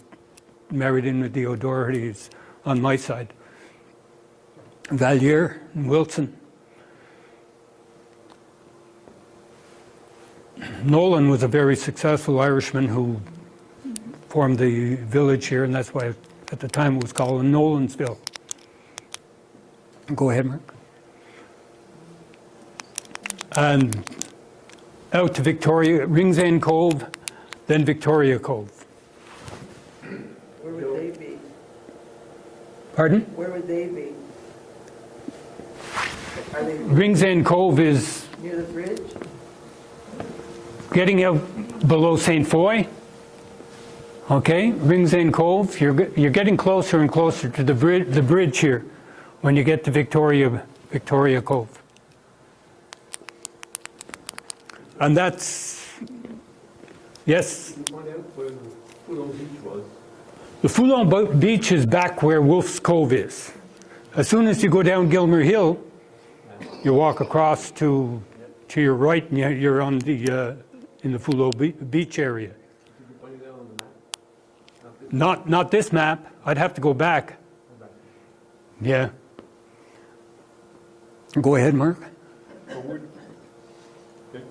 married in with the O'Dohertys on my side. Valier and Wilson. Nolan was a very successful Irishman who formed the village here, and that's why at the time it was called Nolansville. Go ahead, Mark. And out to Victoria, Ringsend Cove, then Victoria Cove. Where would they be? Pardon? Where would they be? Are they Ringsend Cove is near the bridge? getting out below St. Foy. Okay, Ringsend Cove, you're getting closer and closer to the bridge here when you get to Victoria Cove. And that's, yes? Can you point out where the Foulon Beach was? The Foulon Beach is back where Wolf's Cove is. As soon as you go down Gilmer Hill, you walk across to your right, and you're on the in the Foulon Beach area. Did you point it out on the map? Not this map. I'd have to go back. Yeah. Go ahead, Mark. Forward. Okay.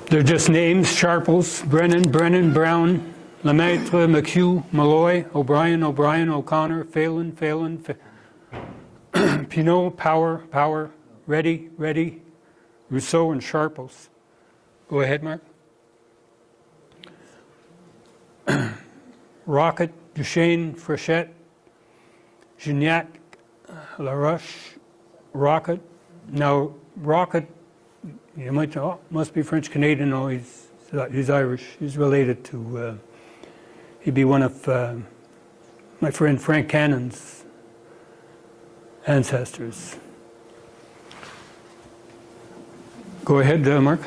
They're just names: Sharples, Brennan, Brown, Lemaitre, McHugh, Malloy, O'Brien, O'Connor, Phelan, Pinot, Power, Reddy, Rousseau, and Sharples. Go ahead, Mark. Rocket, Duchesne, Frechette, Gignac, Laroche, Rocket. Now, Rocket, you might know, must be French Canadian. No, he's Irish. He's related to. He'd be one of my friend Frank Cannon's ancestors. Go ahead, Mark.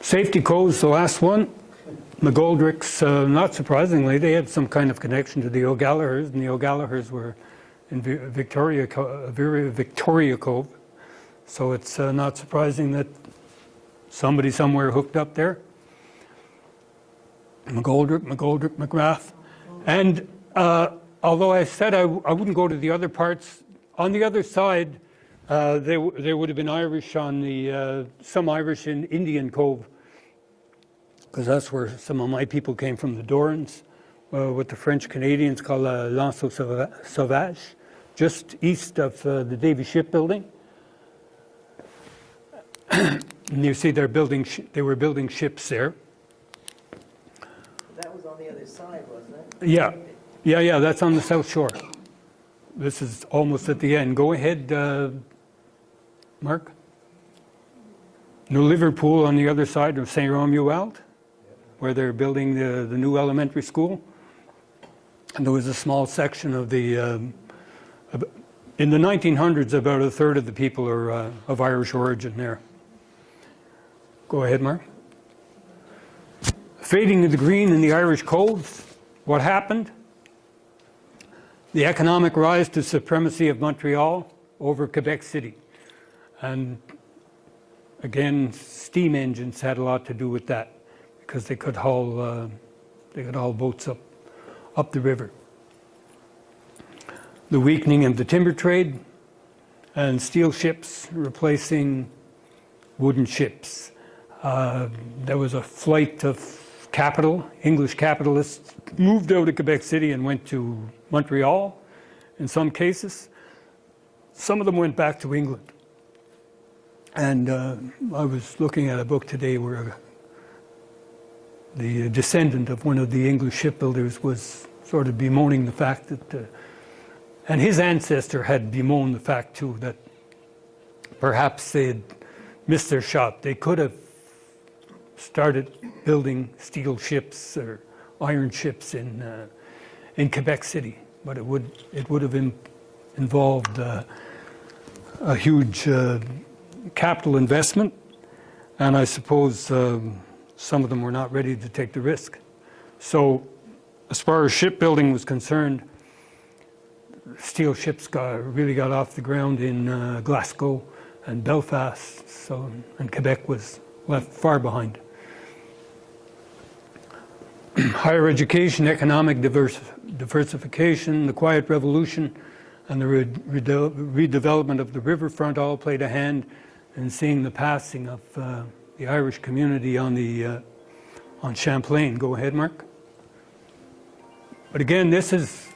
Safety Coves, the last one. McGoldrick's, not surprisingly, they had some kind of connection to the O'Gallagher's, and the O'Gallagher's were in Victoria Cove. So it's not surprising that somebody somewhere hooked up there. McGoldrick, McGrath. And although I said I wouldn't go to the other parts, on the other side, there would have been Irish on the, some Irish in Indian Cove, because that's where some of my people came from, the Dorans, what the French Canadians call Lanceau Sauvage, just east of the Davy Shipbuilding. And you see they were building ships there. That was on the other side, wasn't it? Yeah, that's on the South Shore. This is almost at the end. Go ahead, Mark. New Liverpool on the other side of St. Romuald, where they're building the new elementary school. And there was a small section of the, in the 1900s, about a third of the people are of Irish origin there. Go ahead, Mark. Fading of the green in the Irish coves. What happened? The economic rise to supremacy of Montreal over Quebec City. And again, steam engines had a lot to do with that, because they could haul boats up the river. The weakening of the timber trade and steel ships replacing wooden ships. There was a flight of capital. English capitalists moved out of Quebec City and went to Montreal in some cases. Some of them went back to England. And I was looking at a book today where the descendant of one of the English shipbuilders was sort of bemoaning the fact that, and his ancestor had bemoaned the fact too, that perhaps they had missed their shot. They could have started building steel ships or iron ships in Quebec City, but it would have involved a huge capital investment, and I suppose some of them were not ready to take the risk. So as far as shipbuilding was concerned, steel ships really got off the ground in Glasgow and Belfast, and Quebec was left far behind. Higher education, economic diversification, the Quiet Revolution, and the redevelopment of the riverfront all played a hand in seeing the passing of the Irish community on Champlain. Go ahead, Mark. But again, this is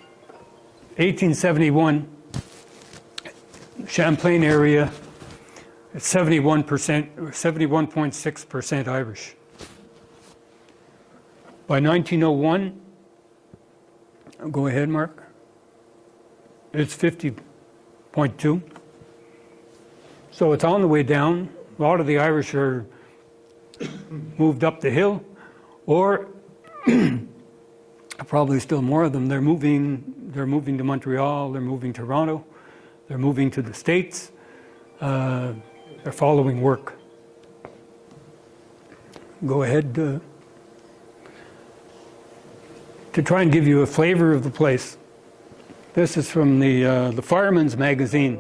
1871, Champlain area, it's 71.6% Irish. By 1901, go ahead, Mark, it's 50.2. So it's on the way down. A lot of the Irish are moved up the hill, or probably still more of them, they're moving to Montreal, they're moving to Toronto, They're moving to the States. They're following work. Go ahead. To try and give you a flavor of the place. This is from the Fireman's Magazine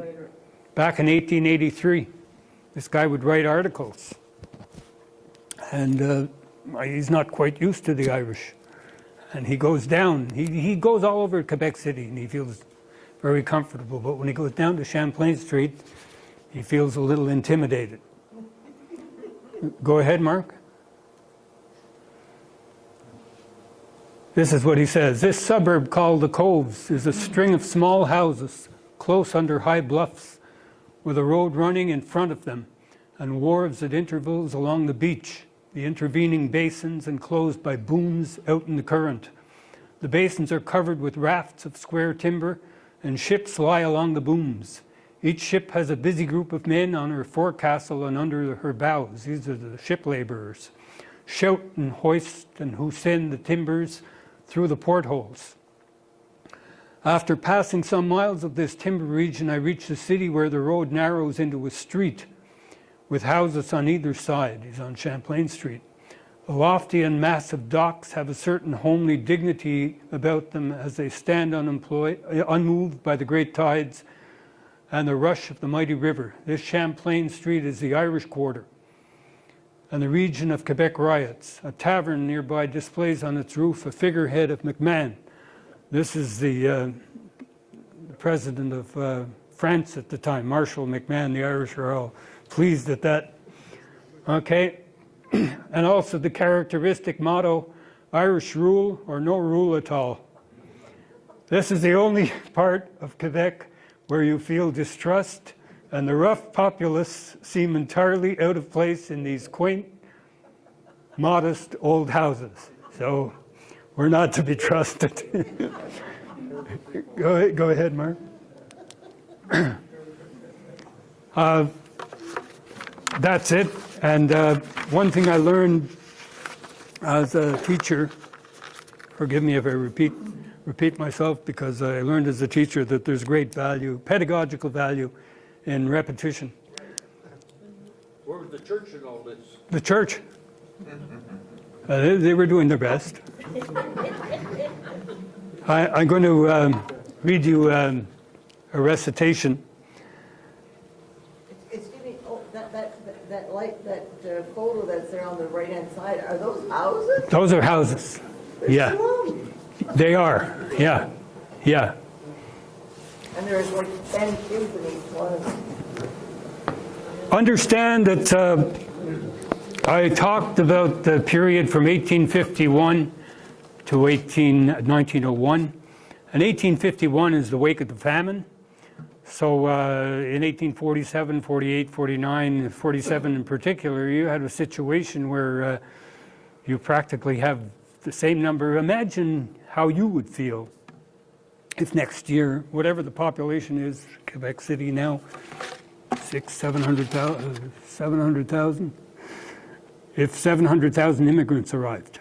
back in 1883. This guy would write articles. And he's not quite used to the Irish. And he goes down. He goes all over Quebec City and he feels very comfortable. But when he goes down to Champlain Street, he feels a little intimidated. Go ahead, Mark. This is what he says. This suburb called the Coves is a string of small houses close under high bluffs with a road running in front of them and wharves at intervals along the beach, the intervening basins enclosed by booms out in the current. The basins are covered with rafts of square timber and ships lie along the booms. Each ship has a busy group of men on her forecastle and under her bows. These are the ship laborers. Shout and hoist and who send the timbers through the portholes. After passing some miles of this timber region, I reach the city where the road narrows into a street with houses on either side. He's on Champlain Street. The lofty and massive docks have a certain homely dignity about them as they stand unmoved by the great tides and the rush of the mighty river. This Champlain Street is the Irish Quarter and the region of Quebec riots. A tavern nearby displays on its roof a figurehead of McMahon. This is the president of France at the time, Marshal McMahon. The Irish are all pleased at that. Okay, and also the characteristic motto, Irish rule or no rule at all. This is the only part of Quebec where you feel distrust, and the rough populace seem entirely out of place in these quaint, modest old houses. So we're not to be trusted. Go ahead, Mark. That's it. And one thing I learned as a teacher, forgive me if I repeat myself, because I learned as a teacher that there's great value, pedagogical value, in repetition. Where was the church in all this? The church. They were doing their best. I'm going to read you a recitation. Excuse me, that photo that's there on the right-hand side, are those houses? Those are houses. Yeah. They are. Yeah. Yeah. And there's like 10 kids in each one. Understand that I talked about the period from 1851 to 1901. And 1851 is the wake of the famine. So in 1847, 48, 49, 47 in particular, you had a situation where you practically have the same number. Imagine how you would feel if next year, whatever the population is, Quebec City now, 700,000, if 700,000 immigrants arrived.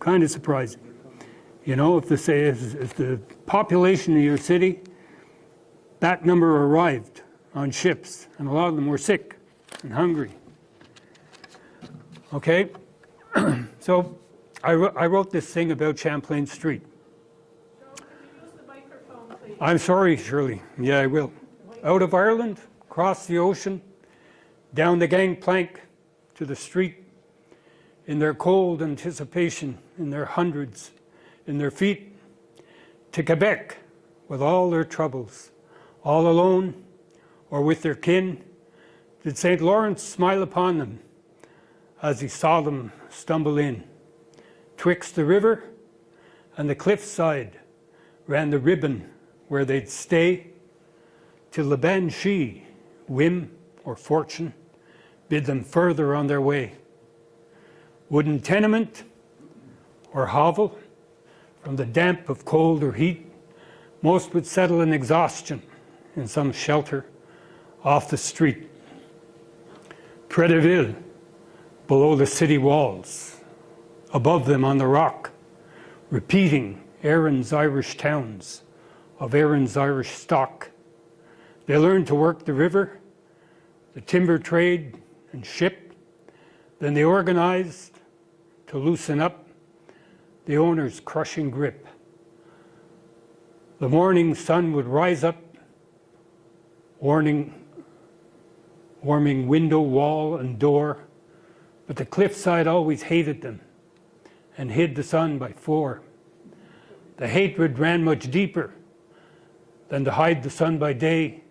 Kind of surprising. You know, if the population of your city, that number arrived on ships, and a lot of them were sick and hungry. Okay, so I wrote this thing about Champlain Street. I'm sorry, Shirley. Yeah, I will. Out of Ireland, across the ocean, down the gangplank to the street, in their cold anticipation, in their hundreds, in their feet, to Quebec with all their troubles, all alone or with their kin, did St. Lawrence smile upon them as he saw them stumble in. Twixt the river and the cliffside ran the ribbon where they'd stay till the banshee, whim or fortune, bid them further on their way. Wooden tenement or hovel, from the damp of cold or heat, most would settle in exhaustion in some shelter off the street. Prédeville, below the city walls, above them on the rock, repeating Aaron's Irish towns of Aaron's Irish stock, They learned to work the river, the timber trade, and ship. Then they organized to loosen up the owner's crushing grip. The morning sun would rise up, warming window, wall, and door, but the cliffside always hated them and hid the sun by 4. The hatred ran much deeper than to hide the sun by day,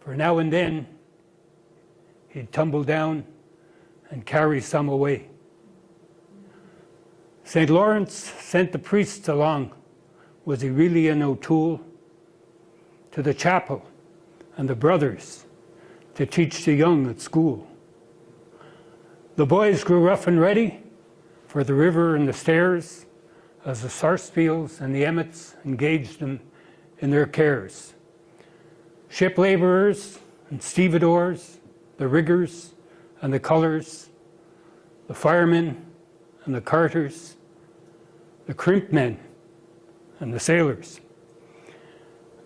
for now and then he'd tumble down and carry some away. St. Lawrence sent the priests along. Was he really an O'Toole? To the chapel and the brothers to teach the young at school. The boys grew rough and ready for the river and the stairs as the Sarsfields and the Emmets engaged them in their cares. Ship laborers and stevedores, the riggers and the cullers, the firemen and the carters, the crimp men and the sailors.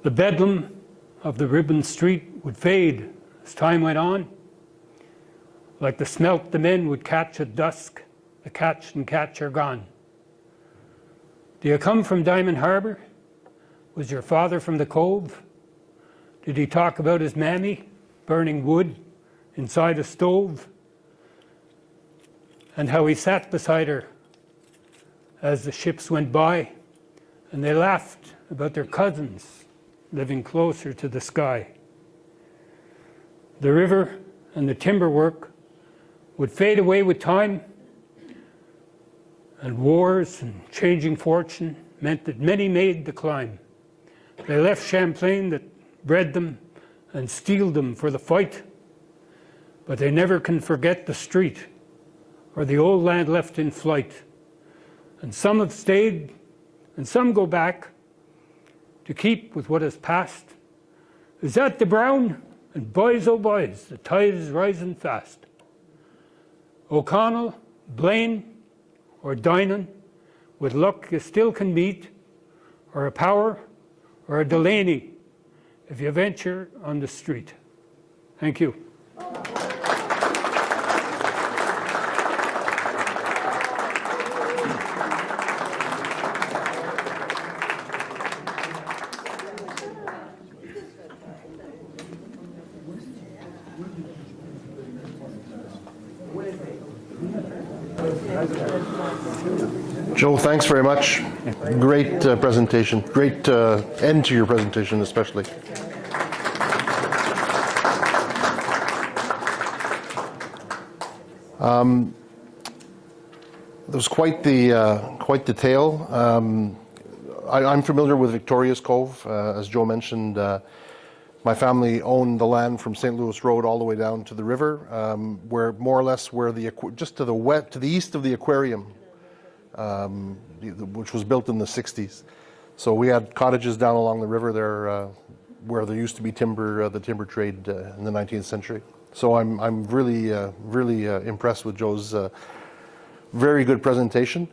The bedlam of the ribbon street would fade as time went on. Like the smelt the men would catch at dusk, the catch and catch are gone. Do you come from Diamond Harbour? Was your father from the Cove? Did he talk about his mammy burning wood inside a stove? And how he sat beside her as the ships went by, and they laughed about their cousins living closer to the sky. The river and the timber work would fade away with time, and wars and changing fortune meant that many made the climb. They left Champlain that bred them and steeled them for the fight, but they never can forget the street or the old land left in flight. And some have stayed and some go back to keep with what has passed. Is that the Brown? And boys, oh boys, the tide is rising fast. O'Connell, Blaine, or Dinan, with luck you still can meet, or a Power, or a Delaney, if you venture on the street. Thank you. Joe, thanks very much. Great presentation. Great end to your presentation, especially. There was quite the tale. I'm familiar with Victoria's Cove, as Joe mentioned. My family owned the land from St. Louis Road all the way down to the river, where more or less where just to the east of the aquarium, which was built in the 60s. So we had cottages down along the river there, where there used to be timber, the timber trade in the 19th century. So I'm really impressed with Joe's very good presentation.